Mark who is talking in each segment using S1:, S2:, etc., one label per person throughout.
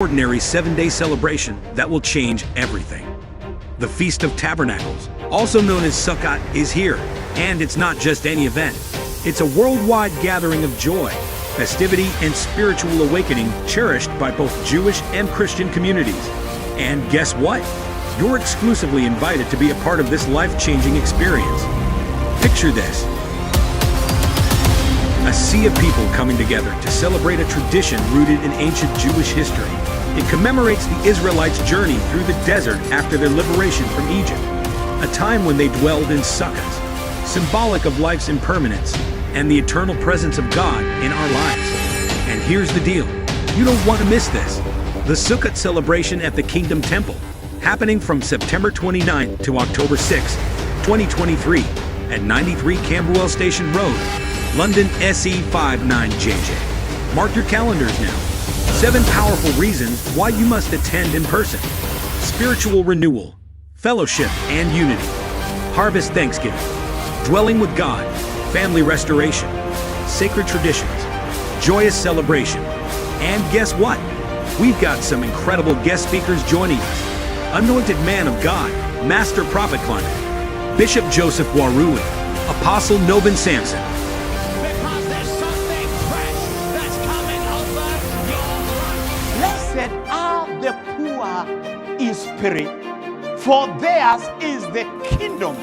S1: Ordinary 7-day celebration that will change everything. The Feast of Tabernacles, also known as Sukkot, is here, and it's not just any event. It's a worldwide gathering of joy, festivity, and spiritual awakening cherished by both Jewish and Christian communities. And guess what? You're exclusively invited to be a part of this life-changing experience. Picture this: a sea of people coming together to celebrate a tradition rooted in ancient Jewish history. It commemorates the Israelites' journey through the desert after their liberation from Egypt, a time when they dwelled in sukkahs, symbolic of life's impermanence and the eternal presence of God in our lives. And here's the deal: you don't want to miss this. The Sukkot celebration at the Kingdom Temple, happening from September 29th to October 6th, 2023, at 93 Camberwell Station Road, London SE59JJ. Mark your calendars now. 7 powerful reasons why you must attend in person. Spiritual renewal, fellowship and unity, harvest thanksgiving, dwelling with God, family restoration, sacred traditions, joyous celebration. And guess what? We've got some incredible guest speakers joining us. Anointed man of God, Master Prophet Climate, Bishop Joseph Warui, Apostle Nobin Samson.
S2: Because there's something fresh that's coming over your life. Blessed are the poor in spirit, for theirs is the kingdom.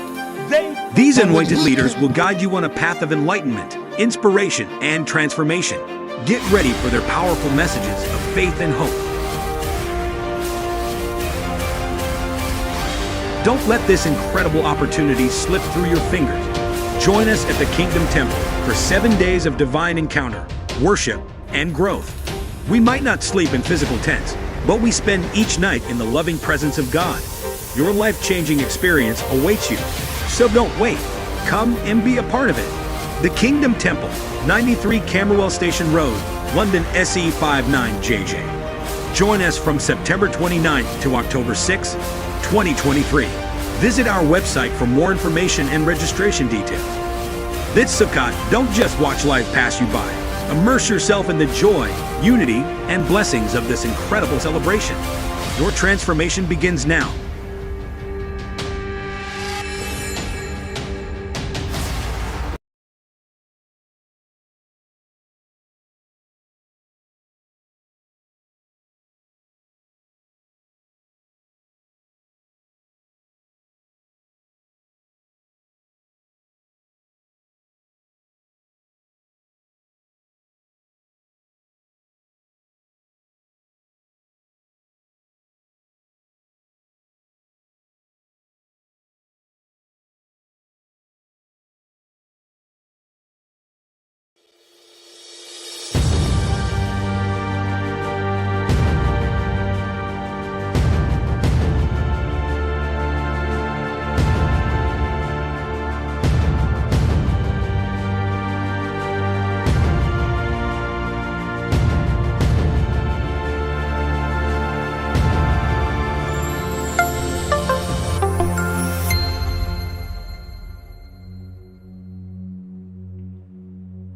S1: These anointed leaders will guide you on a path of enlightenment, inspiration, and transformation. Get ready for their powerful messages of faith and hope. Don't let this incredible opportunity slip through your fingers. Join us at the Kingdom Temple for 7 days of divine encounter, worship, and growth. We might not sleep in physical tents, but we spend each night in the loving presence of God. Your life-changing experience awaits you, so don't wait. Come and be a part of it. The Kingdom Temple, 93 Camberwell Station Road, London SE59JJ. Join us from September 29th to October 6th, 2023. Visit our website for more information and registration details. This Sukkot, don't just watch life pass you by. Immerse yourself in the joy, unity, and blessings of this incredible celebration. Your transformation begins now.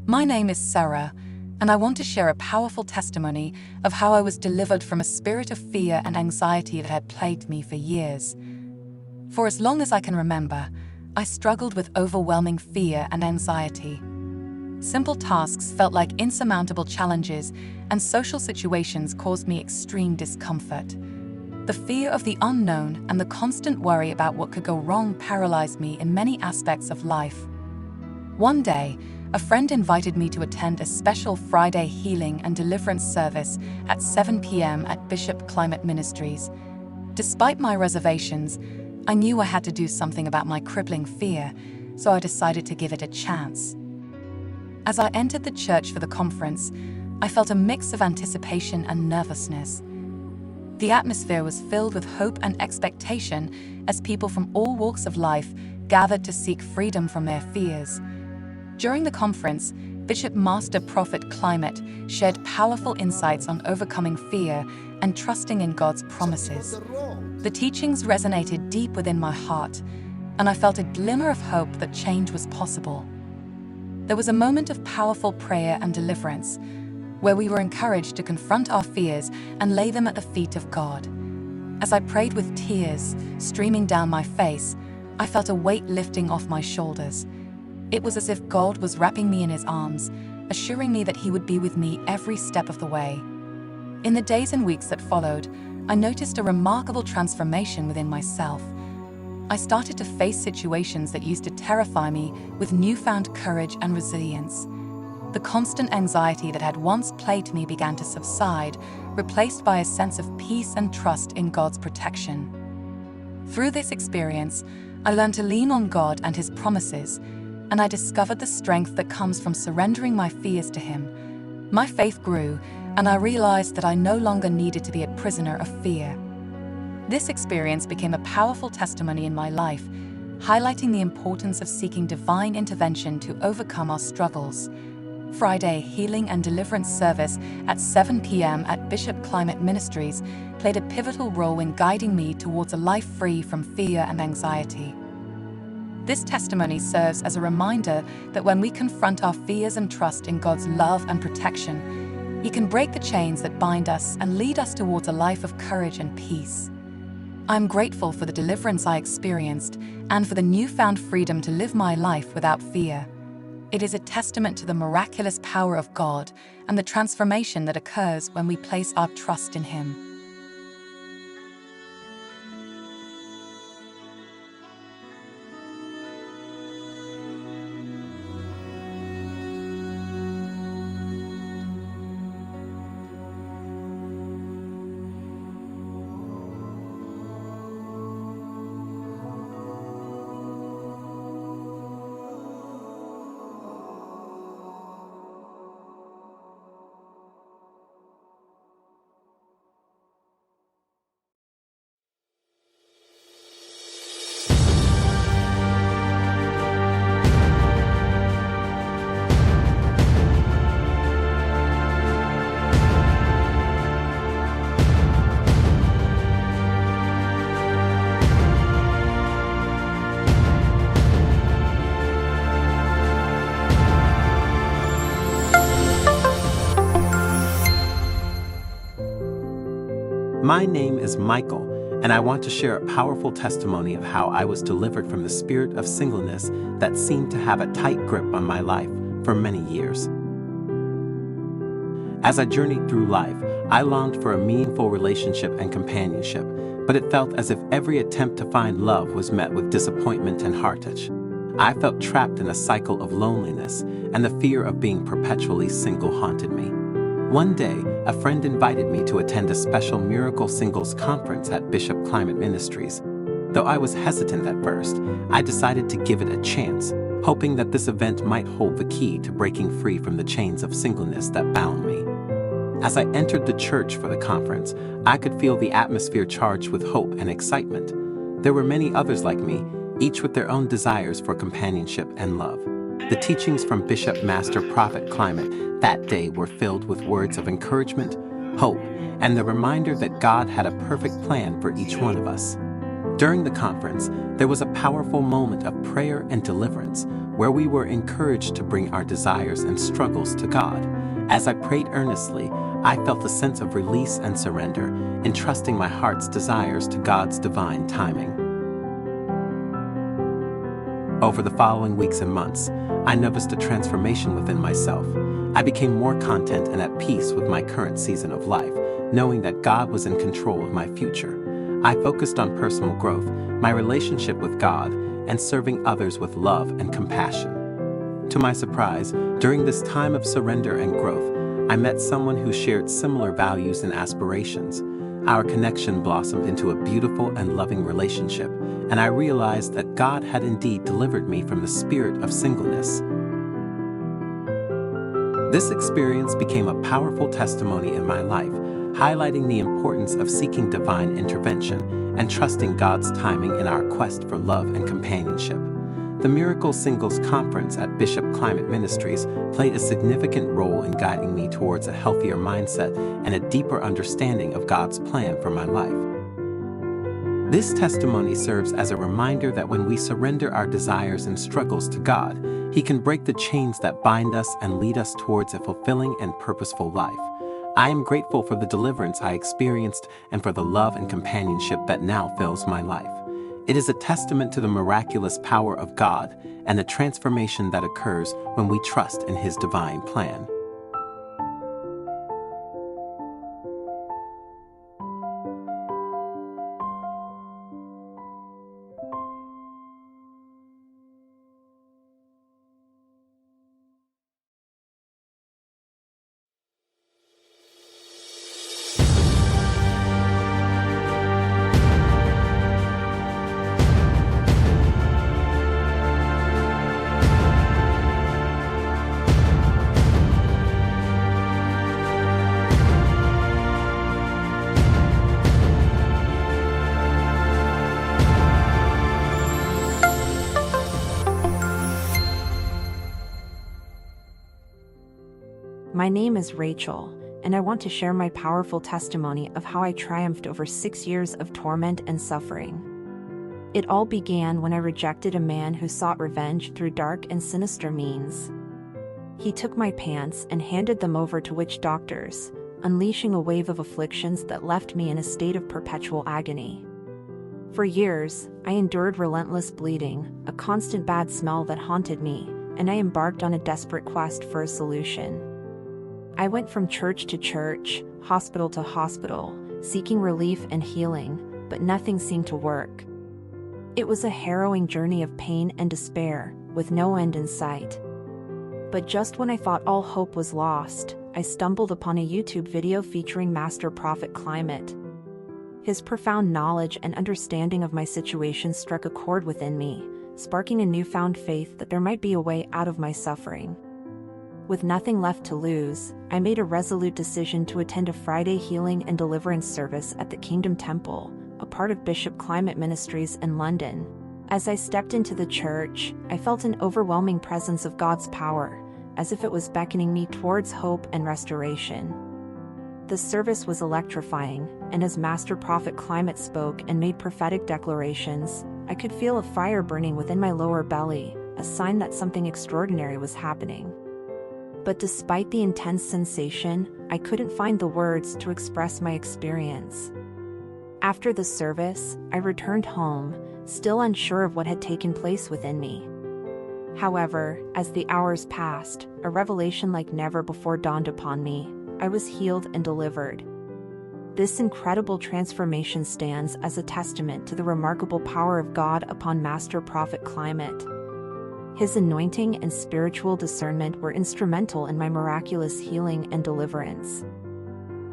S3: My name is Sarah, and I want to share a powerful testimony of how I was delivered from a spirit of fear and anxiety that had plagued me for years. For as long as I can remember, I struggled with overwhelming fear and anxiety. Simple tasks felt like insurmountable challenges, and social situations caused me extreme discomfort. The fear of the unknown and the constant worry about what could go wrong paralyzed me in many aspects of life. One day, a friend invited me to attend a special Friday healing and deliverance service at 7 p.m. at Bishop Climate Ministries. Despite my reservations, I knew I had to do something about my crippling fear, so I decided to give it a chance. As I entered the church for the conference, I felt a mix of anticipation and nervousness. The atmosphere was filled with hope and expectation as people from all walks of life gathered to seek freedom from their fears. During the conference, Bishop Master Prophet Climate shared powerful insights on overcoming fear and trusting in God's promises. The teachings resonated deep within my heart, and I felt a glimmer of hope that change was possible. There was a moment of powerful prayer and deliverance. where we were encouraged to confront our fears and lay them at the feet of God. As I prayed with tears streaming down my face, I felt a weight lifting off my shoulders. It was as if God was wrapping me in his arms, assuring me that he would be with me every step of the way. In the days and weeks that followed, I noticed a remarkable transformation within myself. I started to face situations that used to terrify me with newfound courage and resilience. The constant anxiety that had once plagued me began to subside, replaced by a sense of peace and trust in God's protection. Through this experience, I learned to lean on God and his promises, and I discovered the strength that comes from surrendering my fears to him. My faith grew, and I realized that I no longer needed to be a prisoner of fear. This experience became a powerful testimony in my life, highlighting the importance of seeking divine intervention to overcome our struggles. Friday Healing and Deliverance service at 7 p.m. at Bishop Climate Ministries played a pivotal role in guiding me towards a life free from fear and anxiety. This testimony serves as a reminder that when we confront our fears and trust in God's love and protection, he can break the chains that bind us and lead us towards a life of courage and peace. I'm grateful for the deliverance I experienced and for the newfound freedom to live my life without fear. It is a testament to the miraculous power of God and the transformation that occurs when we place our trust in him.
S4: My name is Michael, and I want to share a powerful testimony of how I was delivered from the spirit of singleness that seemed to have a tight grip on my life for many years. As I journeyed through life, I longed for a meaningful relationship and companionship, but it felt as if every attempt to find love was met with disappointment and heartache. I felt trapped in a cycle of loneliness, and the fear of being perpetually single haunted me. One day, a friend invited me to attend a special Miracle Singles Conference at Bishop Climate Ministries. Though I was hesitant at first, I decided to give it a chance, hoping that this event might hold the key to breaking free from the chains of singleness that bound me. As I entered the church for the conference, I could feel the atmosphere charged with hope and excitement. There were many others like me, each with their own desires for companionship and love. The teachings from Bishop Master Prophet Climate that day were filled with words of encouragement, hope, and the reminder that God had a perfect plan for each one of us. During the conference, there was a powerful moment of prayer and deliverance where we were encouraged to bring our desires and struggles to God. As I prayed earnestly, I felt a sense of release and surrender, entrusting my heart's desires to God's divine timing. Over the following weeks and months, I noticed a transformation within myself. I became more content and at peace with my current season of life, knowing that God was in control of my future. I focused on personal growth, my relationship with God, and serving others with love and compassion. To my surprise, during this time of surrender and growth, I met someone who shared similar values and aspirations. Our connection blossomed into a beautiful and loving relationship, and I realized that God had indeed delivered me from the spirit of singleness. This experience became a powerful testimony in my life, highlighting the importance of seeking divine intervention and trusting God's timing in our quest for love and companionship. The Miracle Singles Conference at Bishop Climate Ministries played a significant role in guiding me towards a healthier mindset and a deeper understanding of God's plan for my life. This testimony serves as a reminder that when we surrender our desires and struggles to God, He can break the chains that bind us and lead us towards a fulfilling and purposeful life. I am grateful for the deliverance I experienced and for the love and companionship that now fills my life. It is a testament to the miraculous power of God and the transformation that occurs when we trust in His divine plan.
S5: My name is Rachel, and I want to share my powerful testimony of how I triumphed over 6 years of torment and suffering. It all began when I rejected a man who sought revenge through dark and sinister means. He took my pants and handed them over to witch doctors, unleashing a wave of afflictions that left me in a state of perpetual agony. For years, I endured relentless bleeding, a constant bad smell that haunted me, and I embarked on a desperate quest for a solution. I went from church to church, hospital to hospital, seeking relief and healing, but nothing seemed to work. It was a harrowing journey of pain and despair, with no end in sight. But just when I thought all hope was lost, I stumbled upon a YouTube video featuring Master Prophet Climate. His profound knowledge and understanding of my situation struck a chord within me, sparking a newfound faith that there might be a way out of my suffering. With nothing left to lose, I made a resolute decision to attend a Friday healing and deliverance service at the Kingdom Temple, a part of Bishop Climate Ministries in London. As I stepped into the church, I felt an overwhelming presence of God's power, as if it was beckoning me towards hope and restoration. The service was electrifying, and as Master Prophet Climate spoke and made prophetic declarations, I could feel a fire burning within my lower belly, a sign that something extraordinary was happening. But despite the intense sensation, I couldn't find the words to express my experience. After the service, I returned home, still unsure of what had taken place within me. However, as the hours passed, a revelation like never before dawned upon me. I was healed and delivered. This incredible transformation stands as a testament to the remarkable power of God upon Master Prophet Climate. His anointing and spiritual discernment were instrumental in my miraculous healing and deliverance.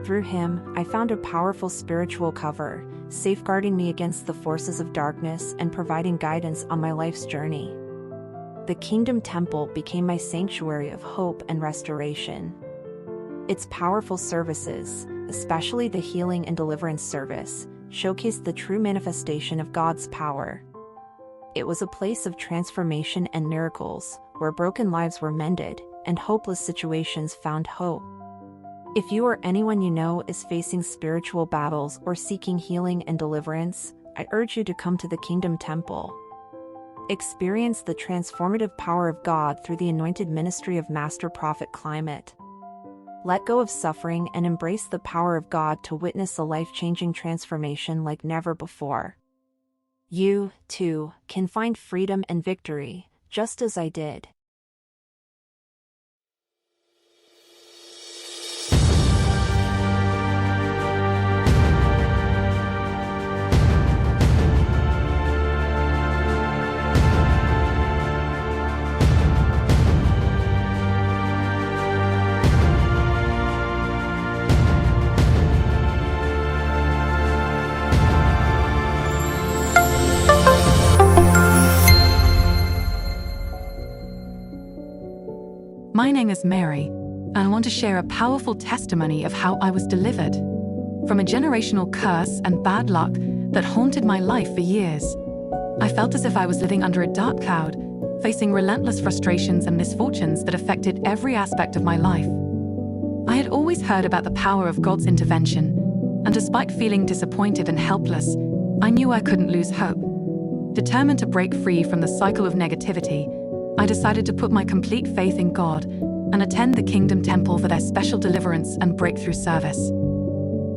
S5: Through him, I found a powerful spiritual cover, safeguarding me against the forces of darkness and providing guidance on my life's journey. The Kingdom Temple became my sanctuary of hope and restoration. Its powerful services, especially the healing and deliverance service, showcased the true manifestation of God's power. It was a place of transformation and miracles, where broken lives were mended, and hopeless situations found hope. If you or anyone you know is facing spiritual battles or seeking healing and deliverance, I urge you to come to the Kingdom Temple. Experience the transformative power of God through the anointed ministry of Master Prophet Climate. Let go of suffering and embrace the power of God to witness a life-changing transformation like never before. You, too, can find freedom and victory, just as I did.
S3: My name is Mary, and I want to share a powerful testimony of how I was delivered from a generational curse and bad luck that haunted my life for years. I felt as if I was living under a dark cloud, facing relentless frustrations and misfortunes that affected every aspect of my life. I had always heard about the power of God's intervention, and despite feeling disappointed and helpless, I knew I couldn't lose hope. Determined to break free from the cycle of negativity, I decided to put my complete faith in God and attend the Kingdom Temple for their special deliverance and breakthrough service.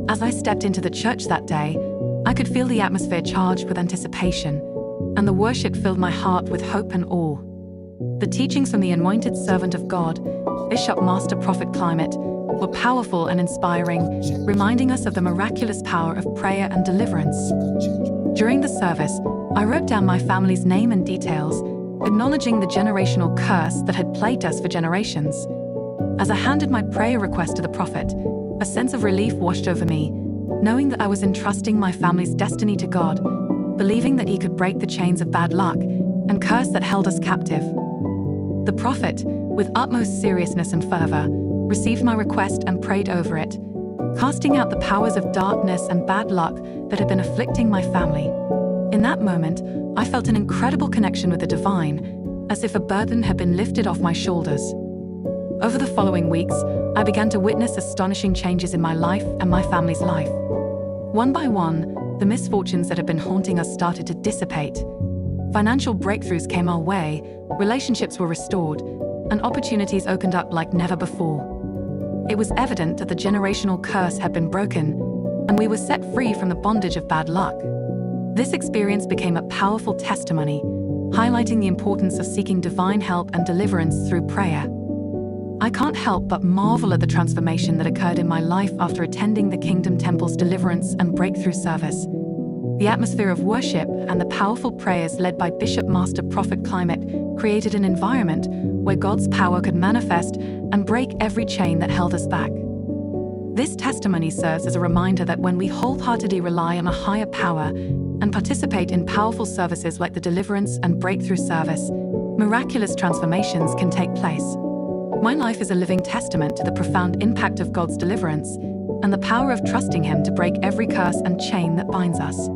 S3: As I stepped into the church that day, I could feel the atmosphere charged with anticipation, and the worship filled my heart with hope and awe. The teachings from the anointed servant of God, Bishop Master Prophet Climate, were powerful and inspiring, reminding us of the miraculous power of prayer and deliverance. During the service, I wrote down my family's name and details, acknowledging the generational curse that had plagued us for generations. As I handed my prayer request to the prophet, a sense of relief washed over me, knowing that I was entrusting my family's destiny to God, believing that He could break the chains of bad luck and curse that held us captive. The prophet, with utmost seriousness and fervor, received my request and prayed over it, casting out the powers of darkness and bad luck that had been afflicting my family. In that moment, I felt an incredible connection with the divine, as if a burden had been lifted off my shoulders. Over the following weeks, I began to witness astonishing changes in my life and my family's life. One by one, the misfortunes that had been haunting us started to dissipate. Financial breakthroughs came our way, relationships were restored, and opportunities opened up like never before. It was evident that the generational curse had been broken, and we were set free from the bondage of bad luck. This experience became a powerful testimony, highlighting the importance of seeking divine help and deliverance through prayer. I can't help but marvel at the transformation that occurred in my life after attending the Kingdom Temple's deliverance and breakthrough service. The atmosphere of worship and the powerful prayers led by Bishop Master Prophet Climate created an environment where God's power could manifest and break every chain that held us back. This testimony serves as a reminder that when we wholeheartedly rely on a higher power and participate in powerful services like the deliverance and breakthrough service, miraculous transformations can take place. My life is a living testament to the profound impact of God's deliverance and the power of trusting Him to break every curse and chain that binds us.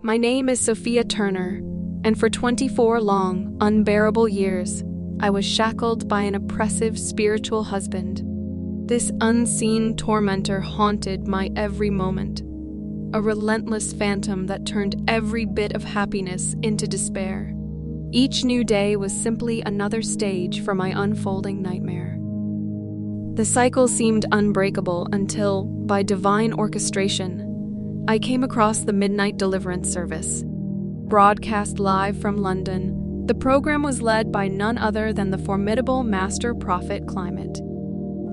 S6: My name is Sophia Turner, and for 24 long, unbearable years, I was shackled by an oppressive spiritual husband. This unseen tormentor haunted my every moment, a relentless phantom that turned every bit of happiness into despair. Each new day was simply another stage for my unfolding nightmare. The cycle seemed unbreakable until, by divine orchestration, I came across the Midnight Deliverance Service. Broadcast live from London, the program was led by none other than the formidable Master Prophet Climate.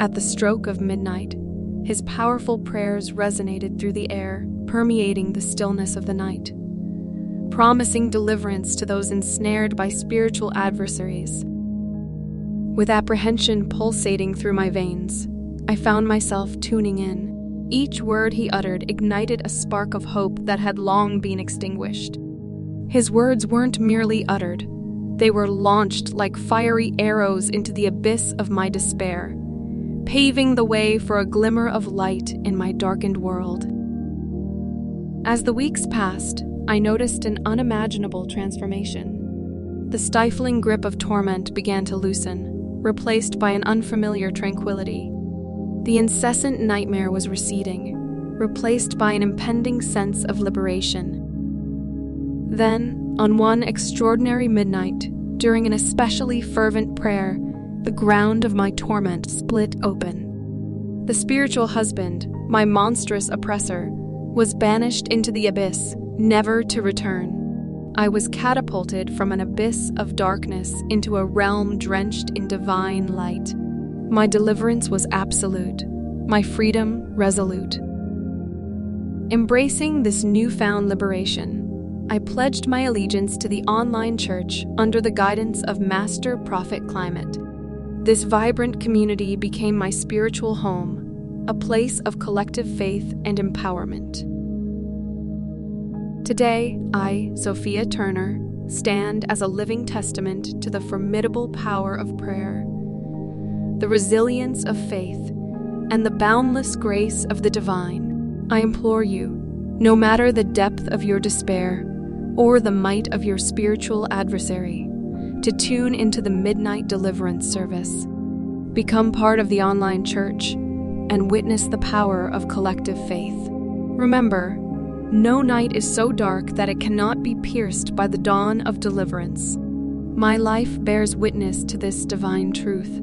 S6: At the stroke of midnight, his powerful prayers resonated through the air, permeating the stillness of the night, promising deliverance to those ensnared by spiritual adversaries. With apprehension pulsating through my veins, I found myself tuning in. Each word he uttered ignited a spark of hope that had long been extinguished. His words weren't merely uttered, they were launched like fiery arrows into the abyss of my despair, paving the way for a glimmer of light in my darkened world. As the weeks passed, I noticed an unimaginable transformation. The stifling grip of torment began to loosen, replaced by an unfamiliar tranquility. The incessant nightmare was receding, replaced by an impending sense of liberation. Then, on one extraordinary midnight, during an especially fervent prayer, the ground of my torment split open. The spiritual husband, my monstrous oppressor, was banished into the abyss, never to return. I was catapulted from an abyss of darkness into a realm drenched in divine light. My deliverance was absolute, my freedom resolute. Embracing this newfound liberation, I pledged my allegiance to the online church under the guidance of Master Prophet Climate. This vibrant community became my spiritual home, a place of collective faith and empowerment. Today, I, Sophia Turner, stand as a living testament to the formidable power of prayer. the resilience of faith, and the boundless grace of the divine. I implore you, no matter the depth of your despair or the might of your spiritual adversary, to tune into the Midnight Deliverance Service. Become part of the online church and witness the power of collective faith. Remember, no night is so dark that it cannot be pierced by the dawn of deliverance. My life bears witness to this divine truth.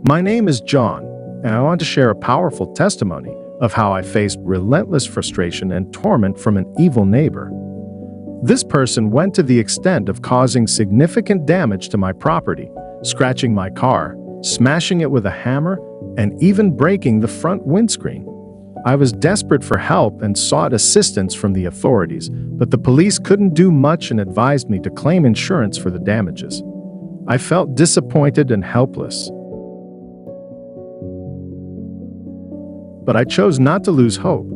S7: My name is John, and I want to share a powerful testimony of how I faced relentless frustration and torment from an evil neighbor. This person went to the extent of causing significant damage to my property, scratching my car, smashing it with a hammer, and even breaking the front windscreen. I was desperate for help and sought assistance from the authorities, but the police couldn't do much and advised me to claim insurance for the damages. I felt disappointed and helpless. But I chose not to lose hope.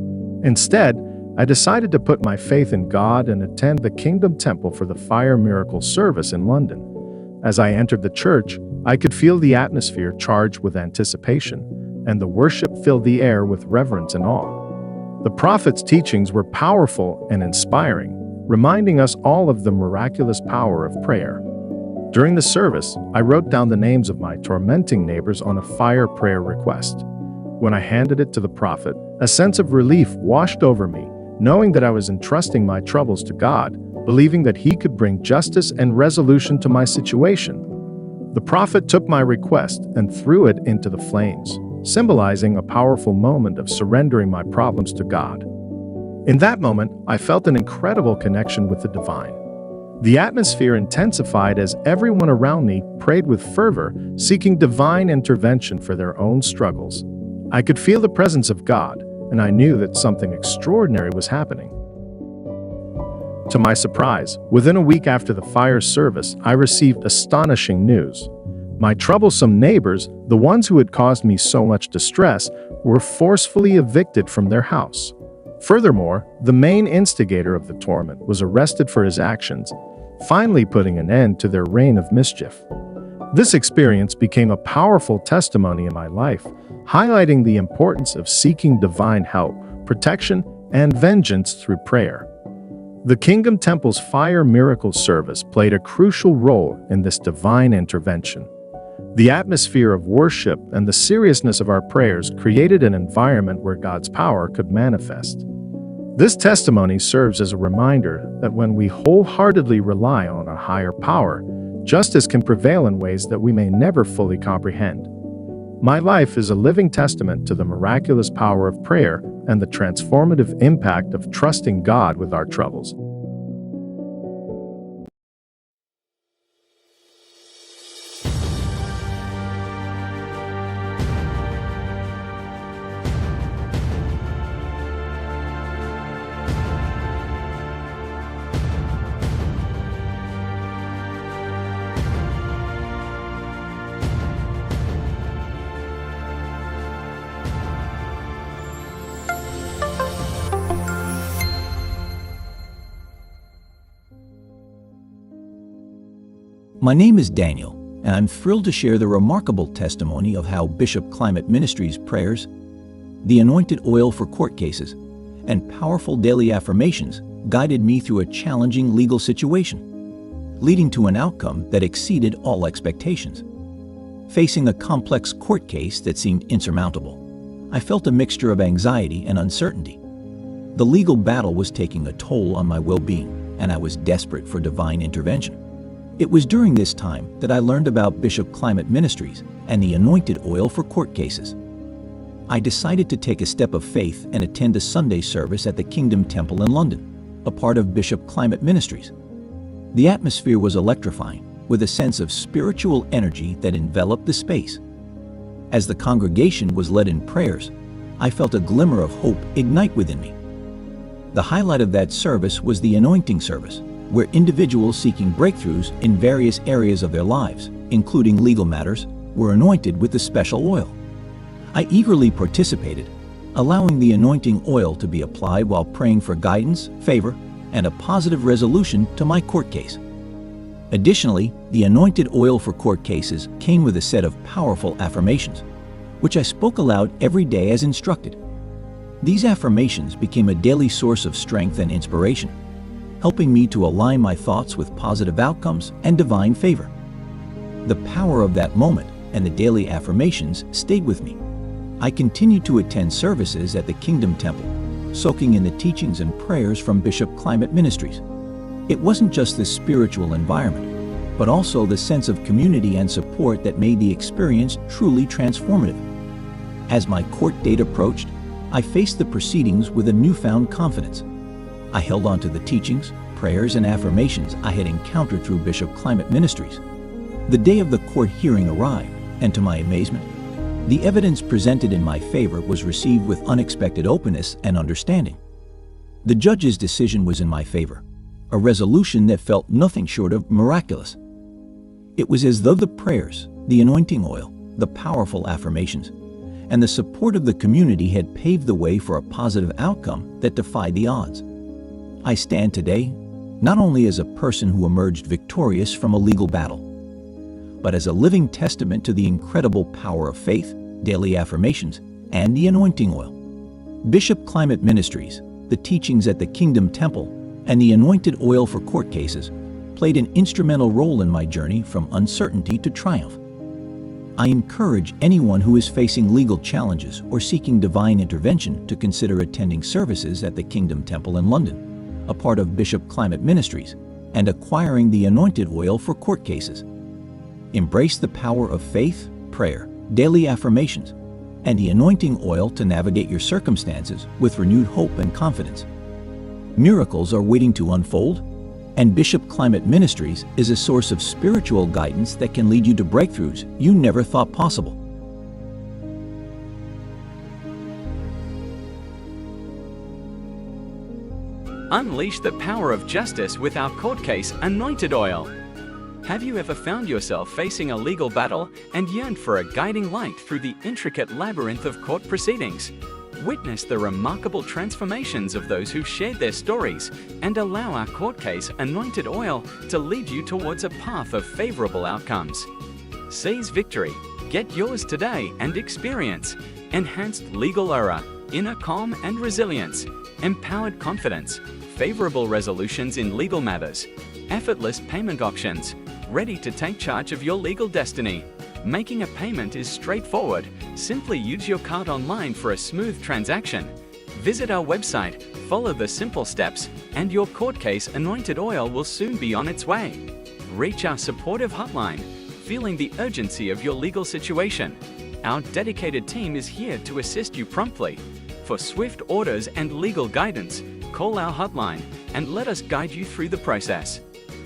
S7: Instead, I decided to put my faith in God and attend the Kingdom Temple for the Fire Miracle Service in London. As I entered the church, I could feel the atmosphere charged with anticipation, and the worship filled the air with reverence and awe. The prophet's teachings were powerful and inspiring, reminding us all of the miraculous power of prayer. During the service, I wrote down the names of my tormenting neighbors on a fire prayer request. When I handed it to the prophet, a sense of relief washed over me, knowing that I was entrusting my troubles to God, believing that He could bring justice and resolution to my situation. The prophet took my request and threw it into the flames, symbolizing a powerful moment of surrendering my problems to God. In that moment, I felt an incredible connection with the divine. The atmosphere intensified as everyone around me prayed with fervor, seeking divine intervention for their own struggles. I could feel the presence of God, and I knew that something extraordinary was happening. To my surprise, within a week after the fire service, I received astonishing news. My troublesome neighbors, the ones who had caused me so much distress, were forcefully evicted from their house. Furthermore, the main instigator of the torment was arrested for his actions, finally putting an end to their reign of mischief. This experience became a powerful testimony in my life, highlighting the importance of seeking divine help, protection, and vengeance through prayer. The Kingdom Temple's Fire Miracle Service played a crucial role in this divine intervention. The atmosphere of worship and the seriousness of our prayers created an environment where God's power could manifest. This testimony serves as a reminder that when we wholeheartedly rely on a higher power, justice can prevail in ways that we may never fully comprehend. My life is a living testament to the miraculous power of prayer and the transformative impact of trusting God with our troubles.
S8: My name is Daniel, and I'm thrilled to share the remarkable testimony of how Bishop Climate Ministries' prayers, the anointed oil for court cases, and powerful daily affirmations guided me through a challenging legal situation, leading to an outcome that exceeded all expectations. Facing a complex court case that seemed insurmountable, I felt a mixture of anxiety and uncertainty. The legal battle was taking a toll on my well-being, and I was desperate for divine intervention. It was during this time that I learned about Bishop Climate Ministries and the anointed oil for court cases. I decided to take a step of faith and attend a Sunday service at the Kingdom Temple in London, a part of Bishop Climate Ministries. The atmosphere was electrifying, with a sense of spiritual energy that enveloped the space. As the congregation was led in prayers, I felt a glimmer of hope ignite within me. The highlight of that service was the anointing service, where individuals seeking breakthroughs in various areas of their lives, including legal matters, were anointed with the special oil. I eagerly participated, allowing the anointing oil to be applied while praying for guidance, favor, and a positive resolution to my court case. Additionally, the anointed oil for court cases came with a set of powerful affirmations, which I spoke aloud every day as instructed. These affirmations became a daily source of strength and inspiration, helping me to align my thoughts with positive outcomes and divine favor. The power of that moment and the daily affirmations stayed with me. I continued to attend services at the Kingdom Temple, soaking in the teachings and prayers from Bishop Climate Ministries. It wasn't just the spiritual environment, but also the sense of community and support that made the experience truly transformative. As my court date approached, I faced the proceedings with a newfound confidence. I held on to the teachings, prayers, and affirmations I had encountered through Bishop Climate Ministries. The day of the court hearing arrived, and to my amazement, the evidence presented in my favor was received with unexpected openness and understanding. The judge's decision was in my favor, a resolution that felt nothing short of miraculous. It was as though the prayers, the anointing oil, the powerful affirmations, and the support of the community had paved the way for a positive outcome that defied the odds. I stand today not only as a person who emerged victorious from a legal battle, but as a living testament to the incredible power of faith, daily affirmations, and the anointing oil. Bishop Climate Ministries, the teachings at the Kingdom Temple, and the anointed oil for court cases played an instrumental role in my journey from uncertainty to triumph. I encourage anyone who is facing legal challenges or seeking divine intervention to consider attending services at the Kingdom Temple in London, a part of Bishop Climate Ministries, and acquiring the anointed oil for court cases. Embrace the power of faith, prayer, daily affirmations, and the anointing oil to navigate your circumstances with renewed hope and confidence. Miracles are waiting to unfold, and Bishop Climate Ministries is a source of spiritual guidance that can lead you to breakthroughs you never thought possible.
S9: Unleash the power of justice with our court case anointed oil. Have you ever found yourself facing a legal battle and yearned for a guiding light through the intricate labyrinth of court proceedings? Witness the remarkable transformations of those who shared their stories and allow our court case anointed oil to lead you towards a path of favorable outcomes. Seize victory, get yours today and experience enhanced legal aura, inner calm and resilience, empowered confidence, favorable resolutions in legal matters, effortless payment options, ready to take charge of your legal destiny. Making a payment is straightforward. Simply use your card online for a smooth transaction. Visit our website, follow the simple steps, and your court case anointed oil will soon be on its way. Reach our supportive hotline, feeling the urgency of your legal situation. Our dedicated team is here to assist you promptly. For swift orders and legal guidance, call our hotline and let us guide you through the process.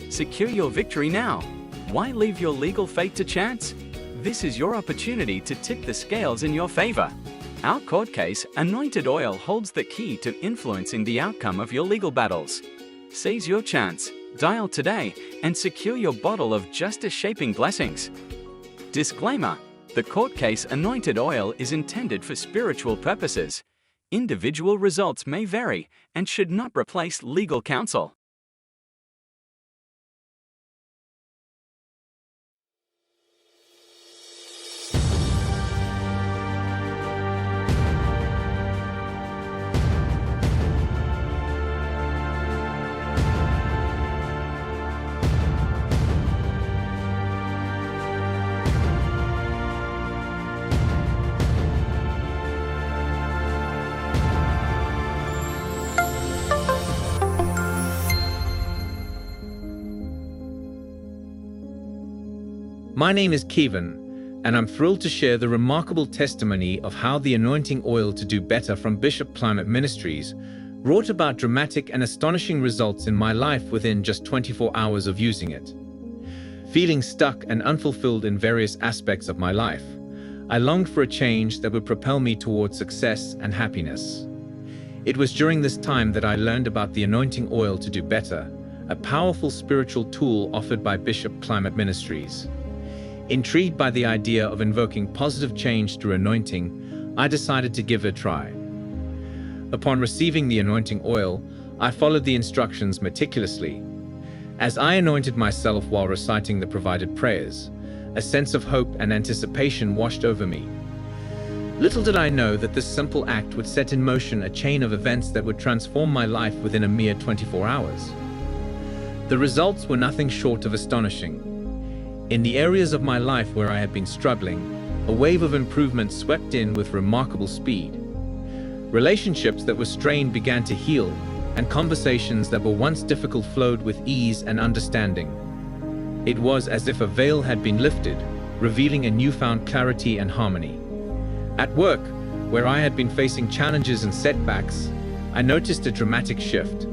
S9: Secure your victory now. Why leave your legal fate to chance? This is your opportunity to tip the scales in your favor. Our court case anointed oil holds the key to influencing the outcome of your legal battles. Seize your chance, dial today, and secure your bottle of justice-shaping blessings. Disclaimer: the court case anointed oil is intended for spiritual purposes. Individual results may vary and should not replace legal counsel.
S10: My name is Kevin, and I'm thrilled to share the remarkable testimony of how the anointing oil to do better from Bishop Climate Ministries brought about dramatic and astonishing results in my life within just 24 hours of using it. Feeling stuck and unfulfilled in various aspects of my life, I longed for a change that would propel me towards success and happiness. It was during this time that I learned about the anointing oil to do better, a powerful spiritual tool offered by Bishop Climate Ministries. Intrigued by the idea of invoking positive change through anointing, I decided to give it a try. Upon receiving the anointing oil, I followed the instructions meticulously. As I anointed myself while reciting the provided prayers, a sense of hope and anticipation washed over me. Little did I know that this simple act would set in motion a chain of events that would transform my life within a mere 24 hours. The results were nothing short of astonishing. In the areas of my life where I had been struggling, a wave of improvement swept in with remarkable speed. Relationships that were strained began to heal, and conversations that were once difficult flowed with ease and understanding. It was as if a veil had been lifted, revealing a newfound clarity and harmony. At work, where I had been facing challenges and setbacks, I noticed a dramatic shift.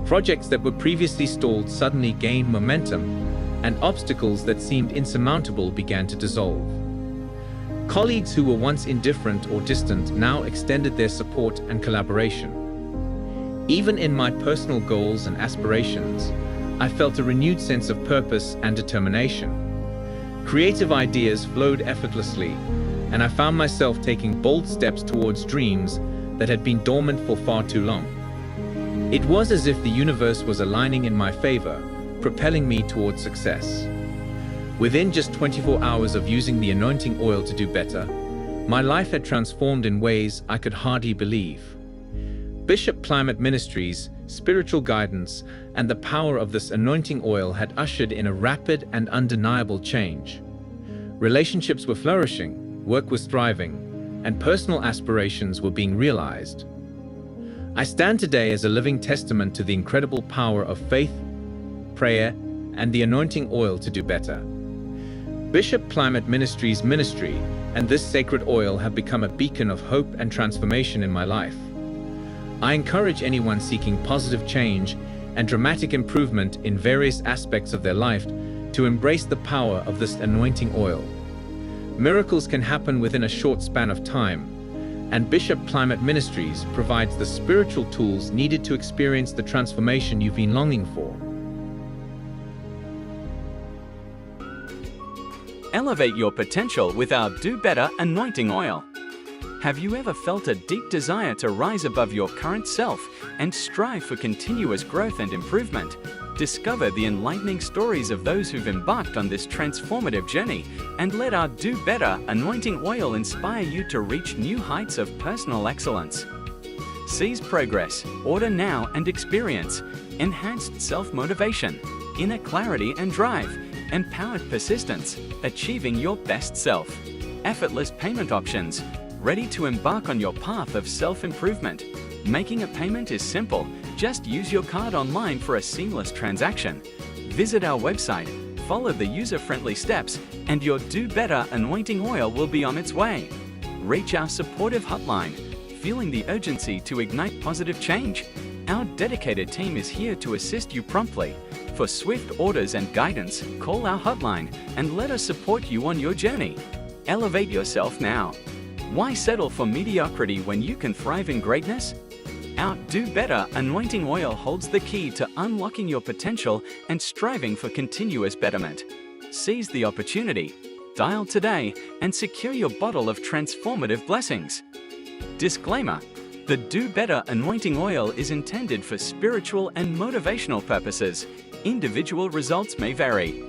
S10: Projects that were previously stalled suddenly gained momentum, and obstacles that seemed insurmountable began to dissolve. Colleagues who were once indifferent or distant now extended their support and collaboration. Even in my personal goals and aspirations, I felt a renewed sense of purpose and determination. Creative ideas flowed effortlessly, and I found myself taking bold steps towards dreams that had been dormant for far too long. It was as if the universe was aligning in my favor, propelling me towards success. Within just 24 hours of using the anointing oil to do better, my life had transformed in ways I could hardly believe. Bishop Climate Ministries' spiritual guidance and the power of this anointing oil had ushered in a rapid and undeniable change. Relationships were flourishing, work was thriving, and personal aspirations were being realized. I stand today as a living testament to the incredible power of faith, prayer, and the anointing oil to do better. Bishop Climate Ministries' ministry and this sacred oil have become a beacon of hope and transformation in my life. I encourage anyone seeking positive change and dramatic improvement in various aspects of their life to embrace the power of this anointing oil. Miracles can happen within a short span of time, and Bishop Climate Ministries provides the spiritual tools needed to experience the transformation you've been longing for.
S9: Elevate your potential with our Do Better anointing oil. Have you ever felt a deep desire to rise above your current self and strive for continuous growth and improvement? Discover the enlightening stories of those who've embarked on this transformative journey, and let our Do Better anointing oil inspire you to reach new heights of personal excellence. Seize progress, order now and experience enhanced self-motivation, inner clarity and drive, empowered persistence, achieving your best self, effortless payment options, ready to embark on your path of self-improvement. Making a payment is simple. Just use your card online for a seamless transaction. Visit our website, follow the user-friendly steps, and your Do Better anointing oil will be on its way. Reach our supportive hotline, feeling the urgency to ignite positive change. Our dedicated team is here to assist you promptly. For swift orders and guidance, call our hotline and let us support you on your journey. Elevate yourself now. Why settle for mediocrity when you can thrive in greatness? Our Do Better anointing oil holds the key to unlocking your potential and striving for continuous betterment. Seize the opportunity, dial today, and secure your bottle of transformative blessings. Disclaimer: the Do Better anointing oil is intended for spiritual and motivational purposes. Individual results may vary.